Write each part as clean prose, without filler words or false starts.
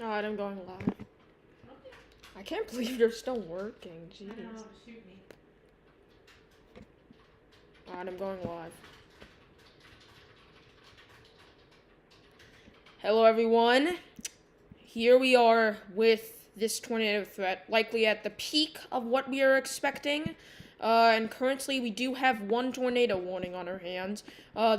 Alright, I'm going live. I can't believe you're still working. Jeez. I know, shoot me. Alright, I'm going live. Hello, everyone. Here we are with this tornado threat, likely at the peak of what we are expecting. And currently, we do have one tornado warning on our hands.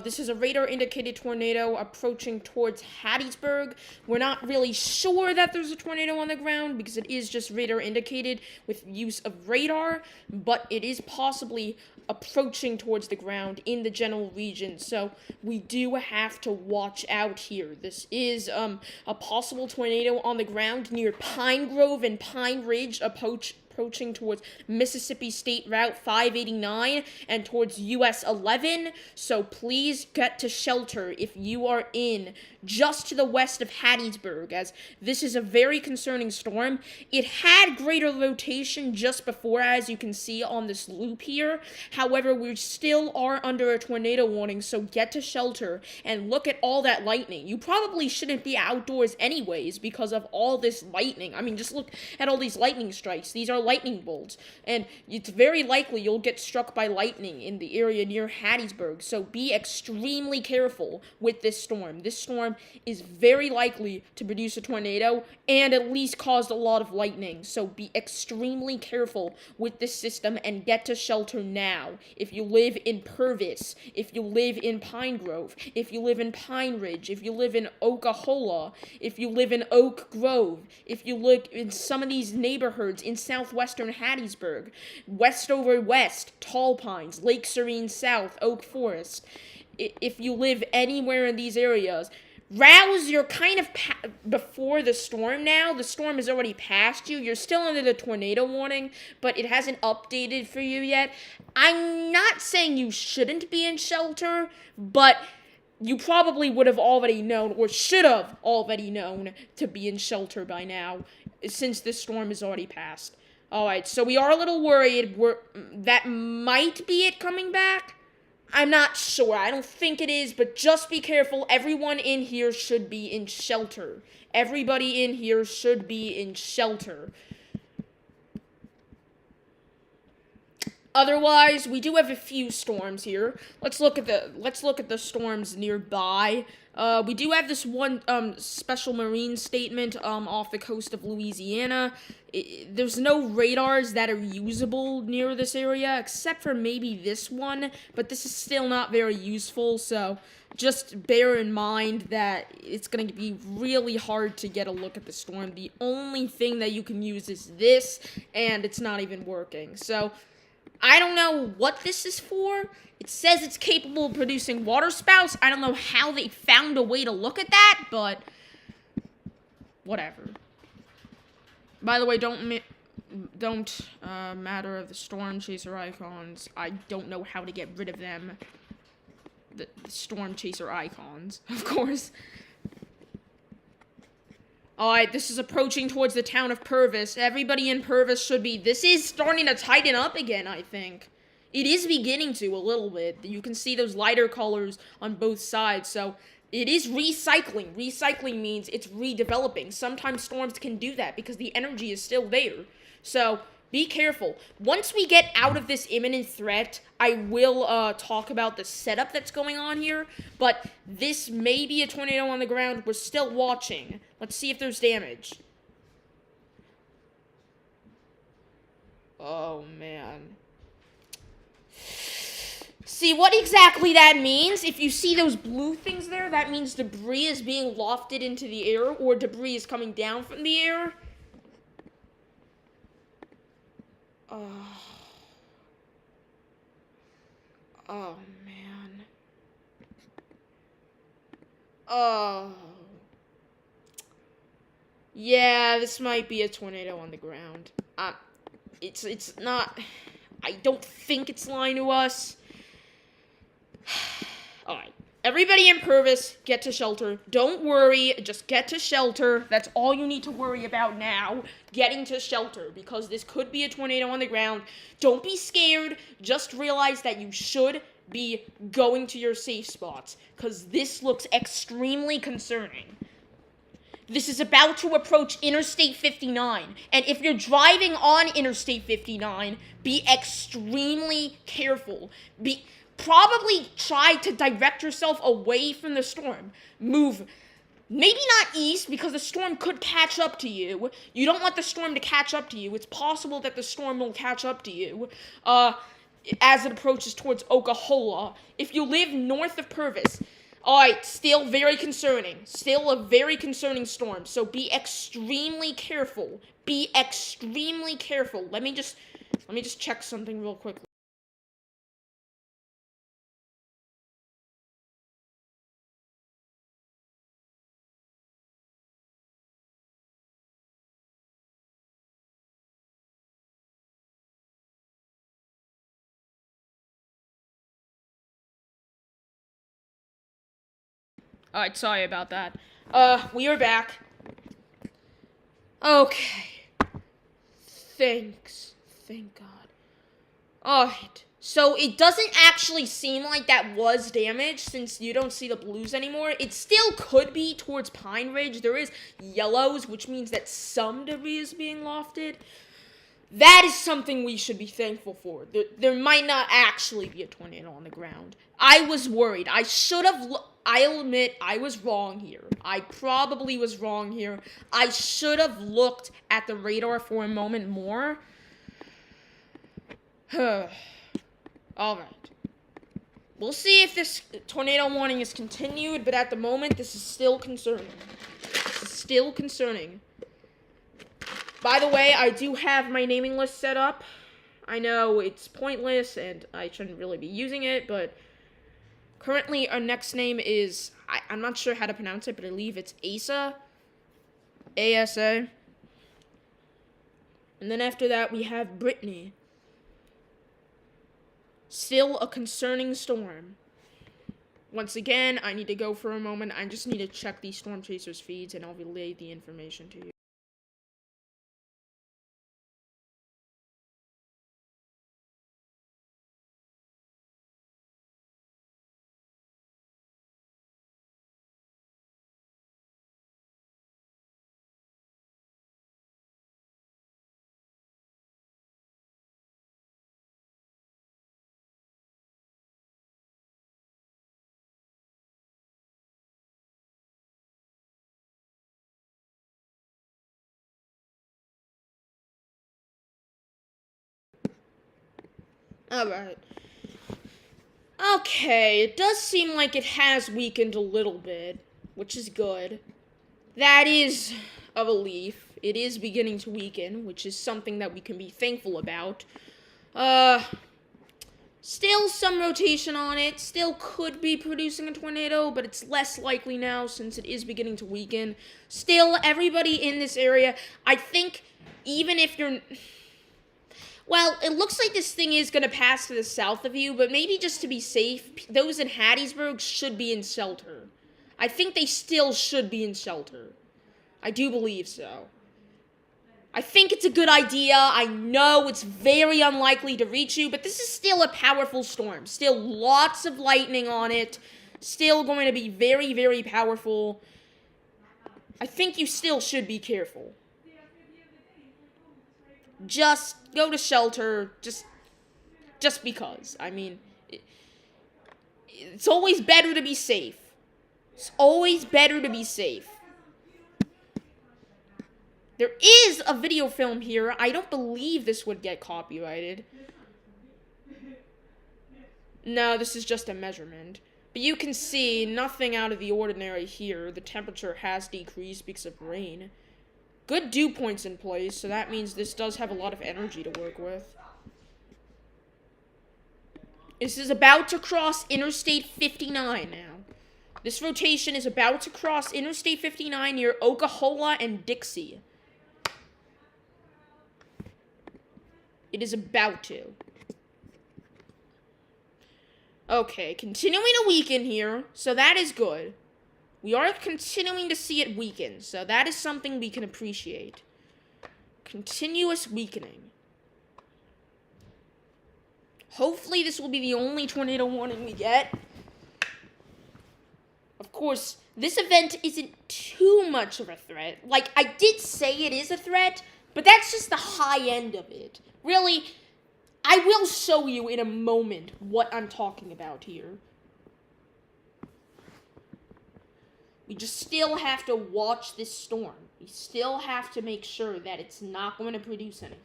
This is a radar-indicated tornado approaching towards Hattiesburg. We're not really sure that there's a tornado on the ground because it is just radar-indicated with use of radar, but it is possibly approaching towards the ground in the general region, so we do have to watch out here. This is a possible tornado on the ground near Pine Grove and Pine Ridge, approaching towards Mississippi State Route 589 and towards US 11. So please get to shelter if you are in just to the west of Hattiesburg, as this is a very concerning storm. It had greater rotation just before, as you can see on this loop here. However, we still are under a tornado warning, so get to shelter and look at all that lightning. You probably shouldn't be outdoors anyways because of all this lightning. I mean, just look at all these lightning strikes. These are lightning bolts, and it's very likely you'll get struck by lightning in the area near Hattiesburg, so be extremely careful with this storm. This storm is very likely to produce a tornado and at least cause a lot of lightning, so be extremely careful with this system and get to shelter now. If you live in Purvis, if you live in Pine Grove, if you live in Pine Ridge, if you live in Oklahola, if you live in Oak Grove, if you live in some of these neighborhoods in southwestern Hattiesburg, Westover West, Tall Pines, Lake Serene South, Oak Forest, if you live anywhere in these areas, rouse, you're kind of before the storm now. The storm has already passed you. You're still under the tornado warning, but it hasn't updated for you yet. I'm not saying you shouldn't be in shelter, but you probably would have already known, or should have already known, to be in shelter by now, since this storm has already passed. Alright, so we are a little worried. That might be it coming back. I'm not sure. I don't think it is, but just be careful. Everyone in here should be in shelter. Everybody in here should be in shelter. Otherwise, we do have a few storms here. Let's look at the storms nearby. We do have this one special marine statement off the coast of Louisiana. There's no radars that are usable near this area, except for maybe this one, but this is still not very useful, so just bear in mind that it's going to be really hard to get a look at the storm. The only thing that you can use is this, and it's not even working. So I don't know what this is for. It says it's capable of producing water spouts. I don't know how they found a way to look at that, but whatever. By the way, don't matter of the storm chaser icons. I don't know how to get rid of them. The storm chaser icons, of course. Alright, this is approaching towards the town of Purvis. Everybody in Purvis should be... This is starting to tighten up again, I think. It is beginning to, a little bit. You can see those lighter colors on both sides, so it is recycling. Recycling means it's redeveloping. Sometimes storms can do that because the energy is still there. So be careful. Once we get out of this imminent threat, I will talk about the setup that's going on here, but this may be a tornado on the ground. We're still watching. Let's see if there's damage. Oh, man. See what exactly that means? If you see those blue things there, that means debris is being lofted into the air, or debris is coming down from the air. Oh, man. Oh. Yeah, this might be a tornado on the ground. It's not... I don't think it's lying to us. Alright. Everybody in Purvis, get to shelter. Don't worry, just get to shelter. That's all you need to worry about now. Getting to shelter, because this could be a tornado on the ground. Don't be scared. Just realize that you should be going to your safe spots, because this looks extremely concerning. This is about to approach Interstate 59. And if you're driving on Interstate 59, be extremely careful. Probably try to direct yourself away from the storm. Move, maybe not east, because the storm could catch up to you. You don't want the storm to catch up to you. It's possible that the storm will catch up to you as it approaches towards Okahola. If you live north of Purvis, alright, still very concerning. Still a very concerning storm. So be extremely careful. Be extremely careful. Let me just check something real quickly. Alright, sorry about that. We are back. Okay. Thanks. Thank God. Alright. So it doesn't actually seem like that was damage since you don't see the blues anymore. It still could be towards Pine Ridge. There is yellows, which means that some debris is being lofted. That is something we should be thankful for. There might not actually be a tornado on the ground. I was worried. I'll admit I was wrong here. I probably was wrong here. I should have looked at the radar for a moment more. Alright. We'll see if this tornado warning is continued, but at the moment, this is still concerning. By the way, I do have my naming list set up. I know it's pointless, and I shouldn't really be using it, but currently our next name is, I'm not sure how to pronounce it, but I believe it's Asa. A-S-A. And then after that, we have Brittany. Still a concerning storm. Once again, I need to go for a moment. I just need to check these Storm Chasers feeds, and I'll relay the information to you. Alright. Okay, it does seem like it has weakened a little bit, which is good. That is a relief. It is beginning to weaken, which is something that we can be thankful about. Still some rotation on it. Still could be producing a tornado, but it's less likely now since it is beginning to weaken. Still, everybody in this area, I think, even if you're... Well, it looks like this thing is going to pass to the south of you, but maybe just to be safe, those in Hattiesburg should be in shelter. I think they still should be in shelter. I do believe so. I think it's a good idea. I know it's very unlikely to reach you, but this is still a powerful storm. Still lots of lightning on it. Still going to be very, very powerful. I think you still should be careful. Just go to shelter, just because. I mean, it's always better to be safe. It's always better to be safe. There is a video film here. I don't believe this would get copyrighted. No, this is just a measurement. But you can see nothing out of the ordinary here. The temperature has decreased because of rain. Good dew points in place, so that means this does have a lot of energy to work with. This is about to cross Interstate 59 now. This rotation is about to cross Interstate 59 near Okahola and Dixie. It is about to. Okay, continuing to weaken here, so that is good. We are continuing to see it weaken, so that is something we can appreciate. Continuous weakening. Hopefully this will be the only tornado warning we get. Of course, this event isn't too much of a threat. Like, I did say it is a threat, but that's just the high end of it. Really, I will show you in a moment what I'm talking about here. We just still have to watch this storm. We still have to make sure that it's not going to produce anything.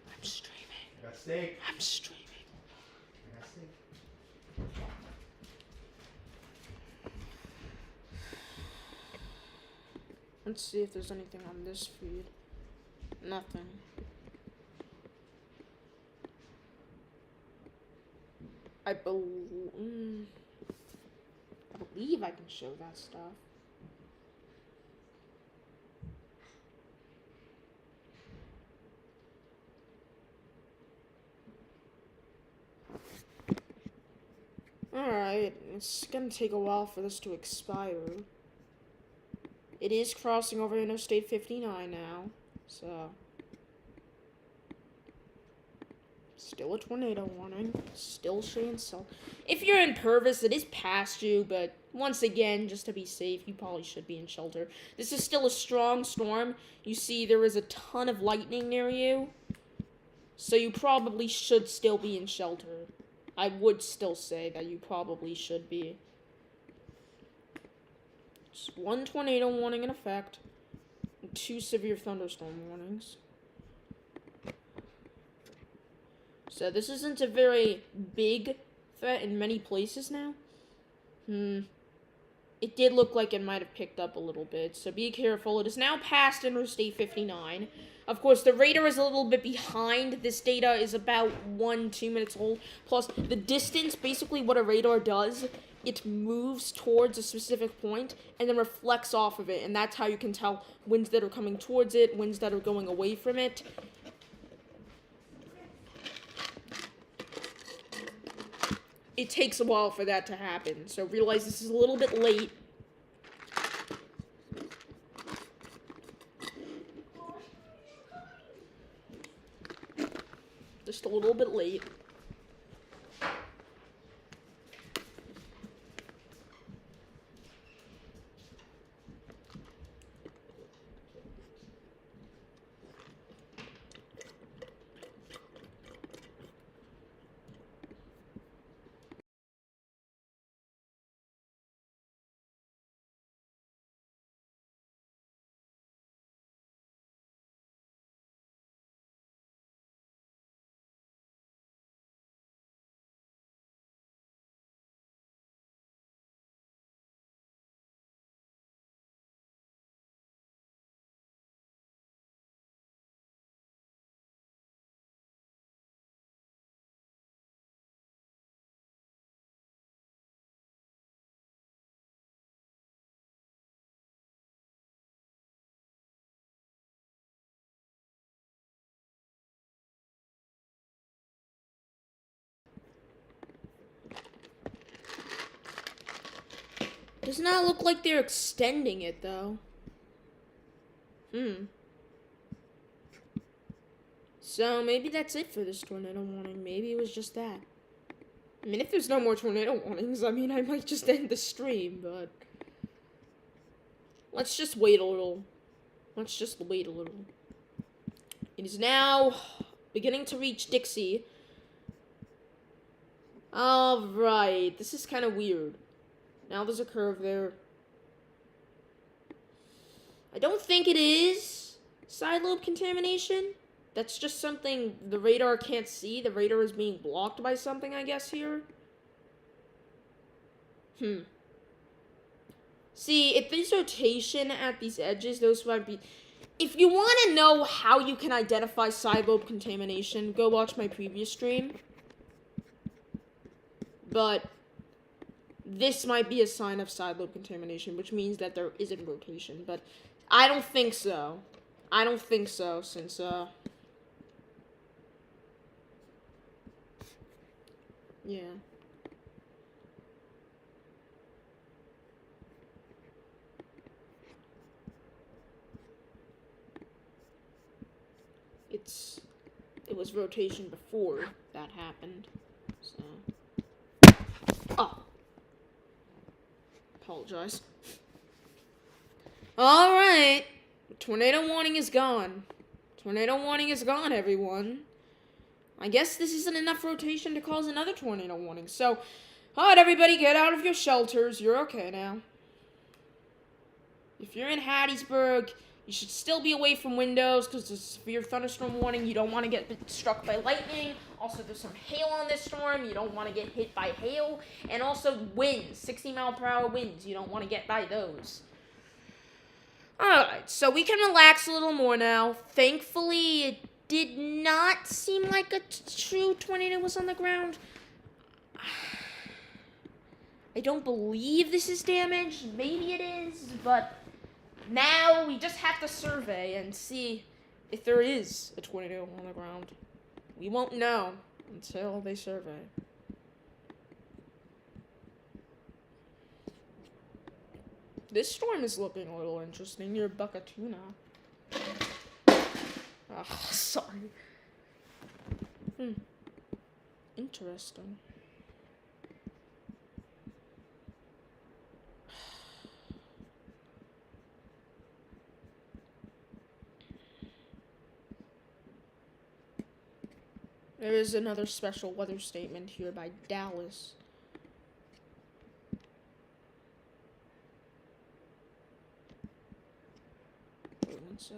I'm streaming. I got steak. I'm streaming. I got steak. Let's see if there's anything on this feed. Nothing. I believe I can show that stuff. Alright, it's gonna take a while for this to expire. It is crossing over Interstate 59 now, so... Still a tornado warning. Still showing so. If you're in Purvis, it is past you, but once again, just to be safe, you probably should be in shelter. This is still a strong storm. You see, there is a ton of lightning near you, so you probably should still be in shelter. I would still say that you probably should be. Just one tornado warning in effect, and 2 severe thunderstorm warnings. So this isn't a very big threat in many places now. It did look like it might have picked up a little bit, so be careful. It is now past Interstate 59. Of course, the radar is a little bit behind. This data is about 1-2 minutes old. Plus, the distance, basically what a radar does, it moves towards a specific point and then reflects off of it. And that's how you can tell winds that are coming towards it, winds that are going away from it. It takes a while for that to happen, so realize this is a little bit late. Just a little bit late. Does not look like they're extending it, though. So, maybe that's it for this tornado warning. Maybe it was just that. I mean, if there's no more tornado warnings, I mean, I might just end the stream, but... Let's just wait a little. Let's just wait a little. It is now beginning to reach Dixie. Alright, this is kind of weird. Now there's a curve there. I don't think it is side lobe contamination. That's just something the radar can't see. The radar is being blocked by something, I guess, here. See, if there's rotation at these edges, those might be... If you want to know how you can identify side lobe contamination, go watch my previous stream. But... this might be a sign of side lobe contamination, which means that there isn't rotation, but I don't think so. I don't think so, since, yeah. it was rotation before that happened. So, oh, apologize. All right, tornado warning is gone. Tornado warning is gone, everyone. I guess this isn't enough rotation to cause another tornado warning. So, all right, everybody, get out of your shelters. You're okay now. If you're in Hattiesburg, you should still be away from windows because there's a severe thunderstorm warning. You don't want to get struck by lightning. Also, there's some hail on this storm. You don't want to get hit by hail. And also winds, 60-mile-per-hour winds. You don't want to get by those. Alright, so we can relax a little more now. Thankfully, it did not seem like a true tornado was on the ground. I don't believe this is damage. Maybe it is, but now we just have to survey and see if there is a tornado on the ground. We won't know until they survey. This storm is looking a little interesting near Buckatuna. Oh, sorry. Interesting. There is another special weather statement here by Dallas. Wait 1 sec.